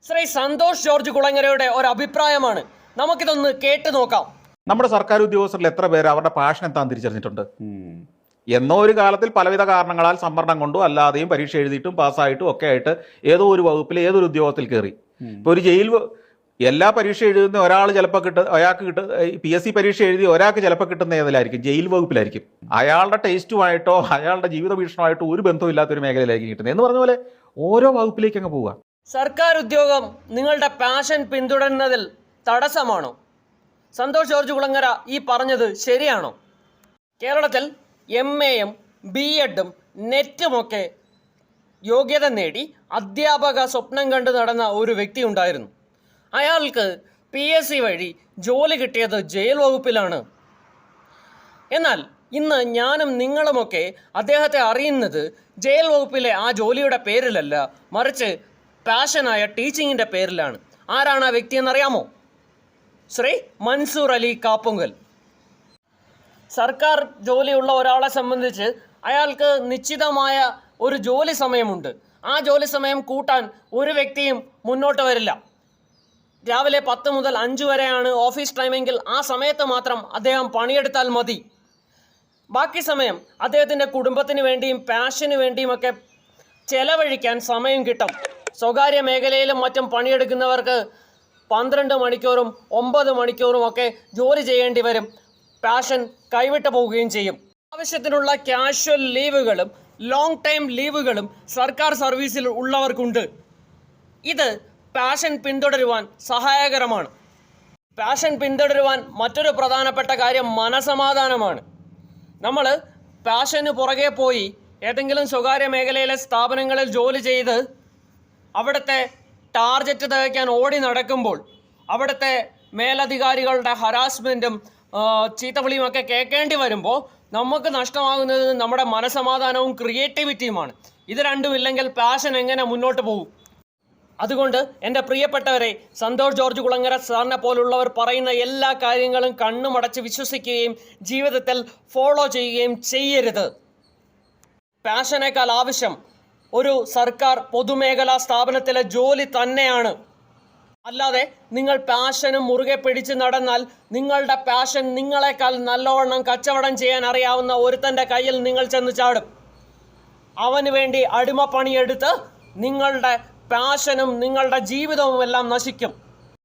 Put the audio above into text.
Shri Santhosh George കുളങ്ങരയുടെ ഒരു അഭിപ്രായമാണ്. നമുക്കിതൊന്ന് കേട്ടു നോക്കാം. നമ്മുടെ സർക്കാർ ഉദ്യോഗസ്ഥരിൽ എത്ര പേര് അവരുടെ പാഷൻ എന്താണെന്ന് തിരിച്ചറിഞ്ഞിട്ടുണ്ട്? എന്നോ ഒരു കാലത്തിൽ പലവിധ കാരണങ്ങളാൽ സംവരണം കൊണ്ടും അല്ലാതെയും പരീക്ഷ എഴുതിയിട്ടും പാസ്സായിട്ടും ഒക്കെ ആയിട്ട് ഏതോ ഒരു വകുപ്പിൽ ഏതൊരു ഉദ്യോഗത്തിൽ കയറി. ഇപ്പോൾ ഒരു എല്ലാ പരീക്ഷ എഴുതുന്ന ഒരാൾ ചിലപ്പോൾ അയാൾക്ക് PSC പരീക്ഷ എഴുതി ഒരാൾക്ക് ചിലപ്പോൾ കിട്ടുന്ന ഏതിലായിരിക്കും? ജയിൽ വകുപ്പിലായിരിക്കും. അയാളുടെ ടേസ്റ്റുമായിട്ടോ അയാളുടെ ജീവിത ഭീഷണമായിട്ടോ ഒരു ബന്ധമില്ലാത്തൊരു മേഖലയിലായിരിക്കും കിട്ടുന്നത്. എന്ന് പറഞ്ഞ പോലെ ഓരോ വകുപ്പിലേക്ക് അങ്ങ് പോവുക. സർക്കാർ ഉദ്യോഗം നിങ്ങളുടെ പാഷൻ പിന്തുടരുന്നതിൽ തടസ്സമാണോ? സന്തോഷ് ജോർജ് കുളങ്ങര ഈ പറഞ്ഞത് ശരിയാണോ? കേരളത്തിൽ MAയും B.Edും നെറ്റുമൊക്കെ യോഗ്യത നേടി അധ്യാപക സ്വപ്നം കണ്ടു നടന്ന ഒരു വ്യക്തി ഉണ്ടായിരുന്നു. അയാൾക്ക് PSC വഴി ജോലി കിട്ടിയത് ജയിൽ വകുപ്പിലാണ്. എന്നാൽ ഇന്ന് ഞാനും നിങ്ങളുമൊക്കെ അദ്ദേഹത്തെ അറിയുന്നത് ജയിൽ വകുപ്പിലെ ആ ജോലിയുടെ പേരിലല്ല, മറിച്ച് പാഷനായ ടീച്ചിങ്ങിൻ്റെ പേരിലാണ്. ആരാണ് ആ വ്യക്തി എന്നറിയാമോ? ശ്രീ മൻസൂർ അലി കാപ്പുങ്കൽ. സർക്കാർ ജോലിയുള്ള ഒരാളെ സംബന്ധിച്ച് അയാൾക്ക് നിശ്ചിതമായ ഒരു ജോലി സമയമുണ്ട്. ആ ജോലി സമയം കൂട്ടാൻ ഒരു വ്യക്തിയും മുന്നോട്ട് വരില്ല. രാവിലെ 10 മുതൽ 5 വരെയാണ് ഓഫീസ് ടൈമെങ്കിൽ ആ സമയത്ത് മാത്രം അദ്ദേഹം പണിയെടുത്താൽ മതി. ബാക്കി സമയം അദ്ദേഹത്തിൻ്റെ കുടുംബത്തിന് വേണ്ടിയും പാഷന് വേണ്ടിയുമൊക്കെ ചെലവഴിക്കാൻ സമയം കിട്ടും. സ്വകാര്യ മേഖലയിലും മറ്റും പണിയെടുക്കുന്നവർക്ക് 12 മണിക്കൂറും 9 മണിക്കൂറും ഒക്കെ ജോലി ചെയ്യേണ്ടി വരും. പാഷൻ കൈവിട്ടു പോവുകയും ചെയ്യും. ആവശ്യത്തിനുള്ള കാഷ്വൽ ലീവുകളും ലോങ് ടൈം ലീവുകളും സർക്കാർ സർവീസിൽ ഉള്ളവർക്കുണ്ട്. ഇത് പാഷൻ പിന്തുടരുവാൻ സഹായകരമാണ്. പാഷൻ പിന്തുടരുവാൻ മറ്റൊരു പ്രധാനപ്പെട്ട കാര്യം മനസമാധാനമാണ്. നമ്മൾ പാഷന് പുറകെ പോയി ഏതെങ്കിലും സ്വകാര്യ മേഖലയിലെ സ്ഥാപനങ്ങളിൽ ജോലി ചെയ്ത് അവിടുത്തെ ടാർഗറ്റ് തികയ്ക്കാൻ ഓടി നടക്കുമ്പോൾ അവിടുത്തെ മേലധികാരികളുടെ ഹരാസ്മെൻറ്റും ചീത്തവിളിയും ഒക്കെ കേൾക്കേണ്ടി വരുമ്പോൾ നമുക്ക് നഷ്ടമാകുന്നത് നമ്മുടെ മനസമാധാനവും ക്രിയേറ്റിവിറ്റിയുമാണ്. ഇത് രണ്ടും ഇല്ലെങ്കിൽ പാഷൻ എങ്ങനെ മുന്നോട്ട് പോകും? അതുകൊണ്ട് എൻ്റെ പ്രിയപ്പെട്ടവരെ, സന്തോഷ് ജോർജ് കുളങ്ങര സാറിനെ പോലുള്ളവർ പറയുന്ന എല്ലാ കാര്യങ്ങളും കണ്ണുമടച്ച് വിശ്വസിക്കുകയും ജീവിതത്തിൽ ഫോളോ ചെയ്യുകയും ചെയ്യരുത്. പാഷനേക്കാൾ ആവശ്യം ഒരു സർക്കാർ പൊതുമേഖലാ സ്ഥാപനത്തിലെ ജോലി തന്നെയാണ്. അല്ലാതെ നിങ്ങൾ പാഷനും മുറുകെ പിടിച്ച് നടന്നാൽ നിങ്ങളുടെ പാഷൻ നിങ്ങളെക്കാൾ നല്ലവണ്ണം കച്ചവടം ചെയ്യാൻ അറിയാവുന്ന ഒരുത്തൻ്റെ കയ്യിൽ നിങ്ങൾ ചെന്ന് ചാടും. അവന് വേണ്ടി അടിമപ്പണിയെടുത്ത് നിങ്ങളുടെ പാഷനും നിങ്ങളുടെ ജീവിതവും എല്ലാം നശിക്കും.